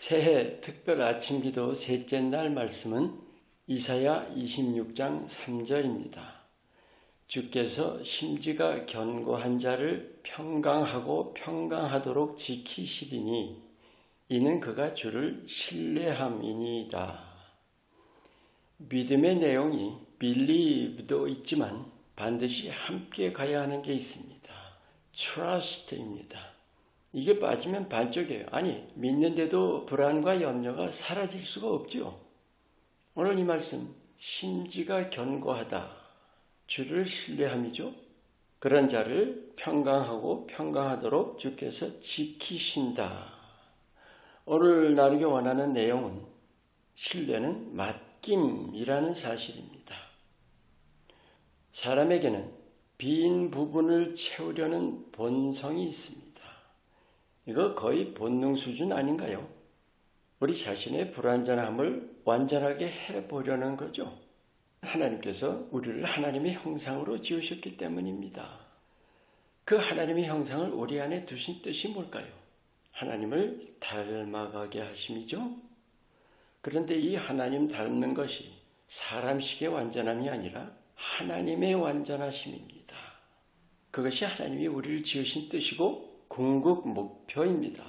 새해 특별 아침기도 셋째 날 말씀은 이사야 26장 3절입니다. 주께서 심지가 견고한 자를 평강하고 평강하도록 지키시리니 이는 그가 주를 신뢰함이니이다. 믿음의 내용이 believe도 있지만 반드시 함께 가야 하는 게 있습니다. trust입니다. 이게 빠지면 반쪽이에요. 아니, 믿는데도 불안과 염려가 사라질 수가 없죠. 오늘 이 말씀, 심지가 견고하다. 주를 신뢰함이죠. 그런 자를 평강하고 평강하도록 주께서 지키신다. 오늘 나누기 원하는 내용은 신뢰는 맡김이라는 사실입니다. 사람에게는 빈 부분을 채우려는 본성이 있습니다. 이거 거의 본능 수준 아닌가요? 우리 자신의 불완전함을 완전하게 해보려는 거죠. 하나님께서 우리를 하나님의 형상으로 지으셨기 때문입니다. 그 하나님의 형상을 우리 안에 두신 뜻이 뭘까요? 하나님을 닮아가게 하심이죠. 그런데 이 하나님 닮는 것이 사람식의 완전함이 아니라 하나님의 완전하심입니다. 그것이 하나님이 우리를 지으신 뜻이고 궁극 목표입니다.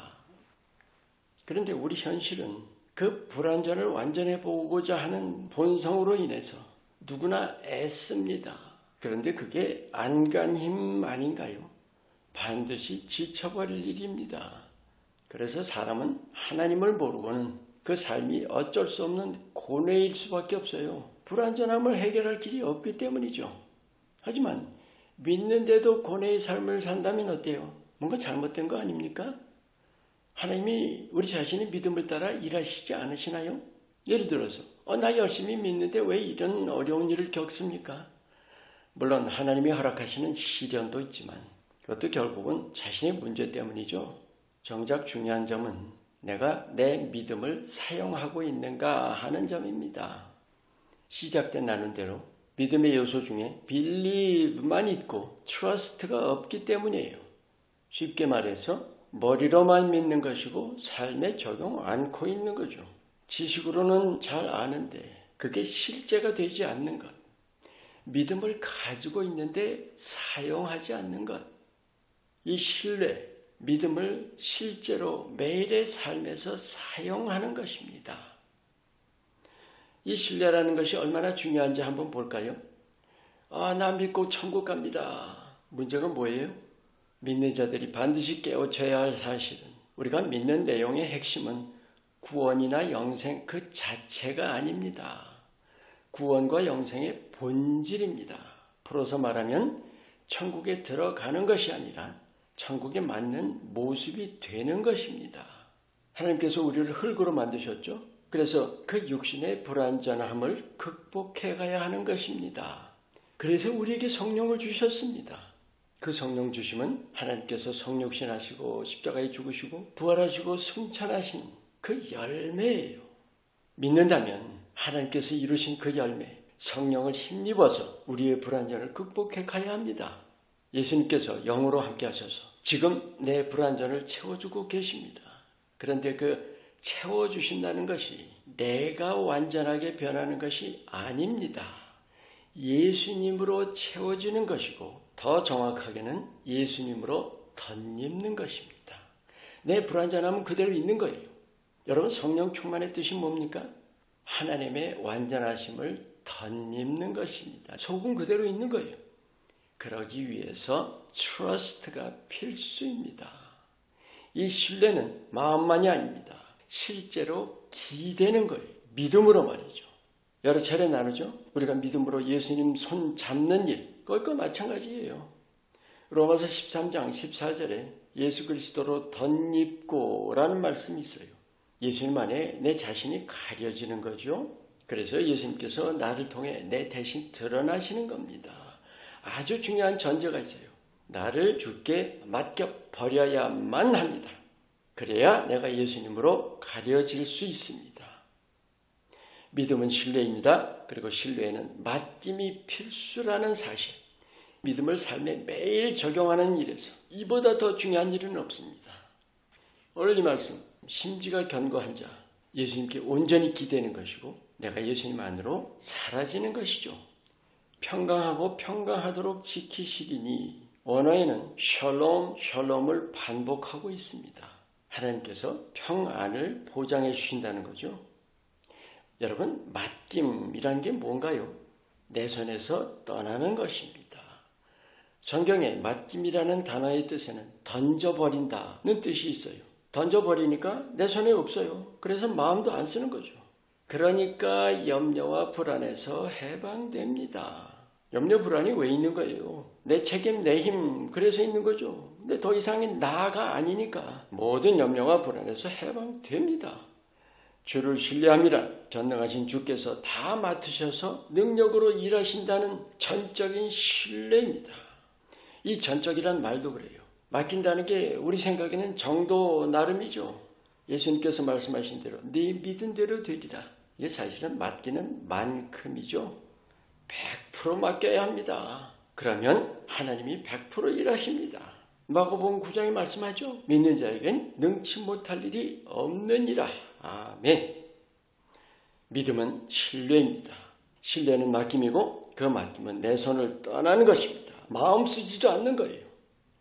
그런데 우리 현실은 그 불완전을 완전해 보고자 하는 본성으로 인해서 누구나 애씁니다. 그런데 그게 안간힘 아닌가요? 반드시 지쳐버릴 일입니다. 그래서 사람은 하나님을 모르고는 그 삶이 어쩔 수 없는 고뇌일 수밖에 없어요. 불완전함을 해결할 길이 없기 때문이죠. 하지만 믿는데도 고뇌의 삶을 산다면 어때요? 뭔가 잘못된 거 아닙니까? 하나님이 우리 자신의 믿음을 따라 일하시지 않으시나요? 예를 들어서 나 열심히 믿는데 왜 이런 어려운 일을 겪습니까? 물론 하나님이 허락하시는 시련도 있지만 그것도 결국은 자신의 문제 때문이죠. 정작 중요한 점은 내가 내 믿음을 사용하고 있는가 하는 점입니다. 시작된 나눈대로 믿음의 요소 중에 believe만 있고 trust가 없기 때문이에요. 쉽게 말해서 머리로만 믿는 것이고 삶에 적용 않고 있는 거죠. 지식으로는 잘 아는데 그게 실제가 되지 않는 것. 믿음을 가지고 있는데 사용하지 않는 것. 이 신뢰, 믿음을 실제로 매일의 삶에서 사용하는 것입니다. 이 신뢰라는 것이 얼마나 중요한지 한번 볼까요? 나 믿고 천국 갑니다. 문제가 뭐예요? 믿는 자들이 반드시 깨우쳐야 할 사실은 우리가 믿는 내용의 핵심은 구원이나 영생 그 자체가 아닙니다. 구원과 영생의 본질입니다. 풀어서 말하면 천국에 들어가는 것이 아니라 천국에 맞는 모습이 되는 것입니다. 하나님께서 우리를 흙으로 만드셨죠. 그래서 그 육신의 불완전함을 극복해 가야 하는 것입니다. 그래서 우리에게 성령을 주셨습니다. 그 성령 주심은 하나님께서 성육신하시고 십자가에 죽으시고 부활하시고 승천하신 그 열매예요. 믿는다면 하나님께서 이루신 그 열매, 성령을 힘입어서 우리의 불완전을 극복해 가야 합니다. 예수님께서 영으로 함께 하셔서 지금 내 불완전을 채워주고 계십니다. 그런데 그 채워주신다는 것이 내가 완전하게 변하는 것이 아닙니다. 예수님으로 채워지는 것이고 더 정확하게는 예수님으로 덧입는 것입니다. 내 불완전함은 그대로 있는 거예요. 여러분 성령 충만의 뜻이 뭡니까? 하나님의 완전하심을 덧입는 것입니다. 속은 그대로 있는 거예요. 그러기 위해서 trust가 필수입니다. 이 신뢰는 마음만이 아닙니다. 실제로 기대는 거예요. 믿음으로 말이죠. 여러 차례 나누죠. 우리가 믿음으로 예수님 손 잡는 일, 그것과 마찬가지예요. 로마서 13장 14절에 예수 그리스도로 덧입고 라는 말씀이 있어요. 예수님 안에 내 자신이 가려지는 거죠. 그래서 예수님께서 나를 통해 내 대신 드러나시는 겁니다. 아주 중요한 전제가 있어요. 나를 주께 맡겨버려야만 합니다. 그래야 내가 예수님으로 가려질 수 있습니다. 믿음은 신뢰입니다. 그리고 신뢰에는 맡김이 필수라는 사실. 믿음을 삶에 매일 적용하는 일에서 이보다 더 중요한 일은 없습니다. 오늘 이 말씀 심지가 견고한 자, 예수님께 온전히 기대는 것이고 내가 예수님 안으로 사라지는 것이죠. 평강하고 평강하도록 지키시리니 원어에는 샬롬, 샬롬을 반복하고 있습니다. 하나님께서 평안을 보장해 주신다는 거죠. 여러분, 맡김이란 게 뭔가요? 내 손에서 떠나는 것입니다. 성경에 맡김이라는 단어의 뜻에는 던져버린다는 뜻이 있어요. 던져버리니까 내 손에 없어요. 그래서 마음도 안 쓰는 거죠. 그러니까 염려와 불안에서 해방됩니다. 염려 불안이 왜 있는 거예요? 내 책임, 내 힘, 그래서 있는 거죠. 근데 더 이상은 나가 아니니까 모든 염려와 불안에서 해방됩니다. 주를 신뢰함이란 전능하신 주께서 다 맡으셔서 능력으로 일하신다는 전적인 신뢰입니다. 이 전적이란 말도 그래요. 맡긴다는 게 우리 생각에는 정도 나름이죠. 예수님께서 말씀하신 대로 네 믿은 대로 되리라. 이게 사실은 맡기는 만큼이죠. 100% 맡겨야 합니다. 그러면 하나님이 100% 일하십니다. 마가복음 9장에 말씀하죠. 믿는 자에겐 능치 못할 일이 없느니라. 아멘. 믿음은 신뢰입니다. 신뢰는 맡김이고 그 맡김은 내 손을 떠나는 것입니다. 마음 쓰지도 않는 거예요.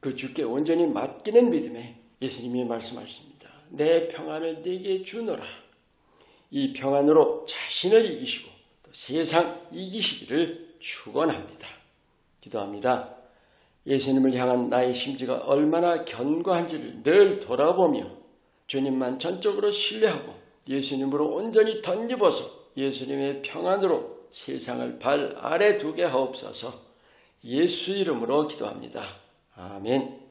그 주께 온전히 맡기는 믿음에 예수님이 말씀하십니다. 내 평안을 네게 주노라. 이 평안으로 자신을 이기시고 또 세상 이기시기를 축원합니다. 기도합니다. 예수님을 향한 나의 심지가 얼마나 견고한지를 늘 돌아보며 주님만 전적으로 신뢰하고 예수님으로 온전히 덧입어서 예수님의 평안으로 세상을 발 아래 두게 하옵소서. 예수 이름으로 기도합니다. 아멘.